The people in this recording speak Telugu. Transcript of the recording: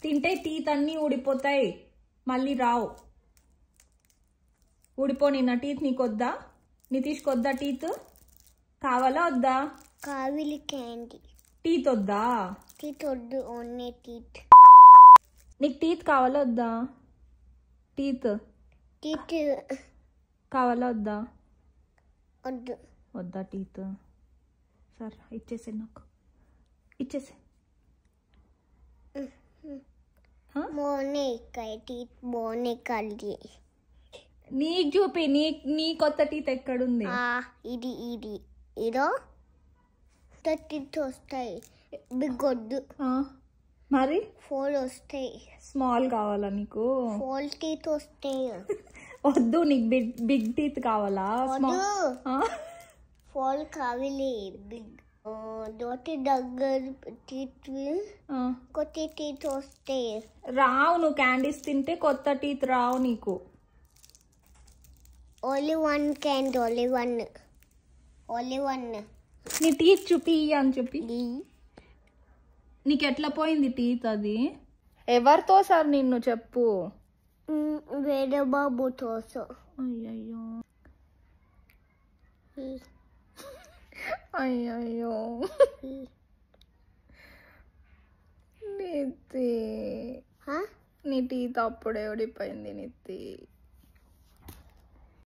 తింటే టీత్ అన్నీ ఊడిపోతాయి, మళ్ళీ రావు. ఊడిపోని నా టీత్ నీకొద్దా? నితీష్కొద్దా టీత్? కావాలా వద్దా? కావిలి క్యాండీ. టీత్ వద్దా? టీత్ వద్దు, ఓన్లీ టీత్. నీకు టీత్ కావాలా వద్దా? టీత్ కావాలా వద్దా? వద్దు. వద్దా టీత్? సరే ఇచ్చేసే, నాకు ఇచ్చేసే. బోనే టీత్ బోనే కల్ది. నీకు చూపి, నీ కొత్త టీత్ ఎక్కడుంది? ఇది ఇదో టీత్ వస్తాయి, బిగ్ వద్దు. మరి 4 వస్తాయి. స్మాల్ కావాలా నీకు? 4 టీత్ వస్తాయి. వద్దు, నీకు బిగ్ టీత్ కావాలా? 4 కావాలి. బిగ్ దోటి దగ్గర టీత్ కొత్త టీత్ వస్తాయి. రావు, నువ్వు క్యాండీస్ తింటే కొత్త టీత్ రావు నీకు. Only 1 candy, only 1. నీ టీత్ చూపి అని చెప్పి. నీకు ఎట్లా పోయింది టీత్? అది ఎవరితో సార్ నిన్ను చెప్పు? వేరే బాబుతో. అయ్యయ్యో అయ్యయ్యో నిత్తి, నీ టీత్ అప్పుడే ఓడిపోయింది నిత్తి.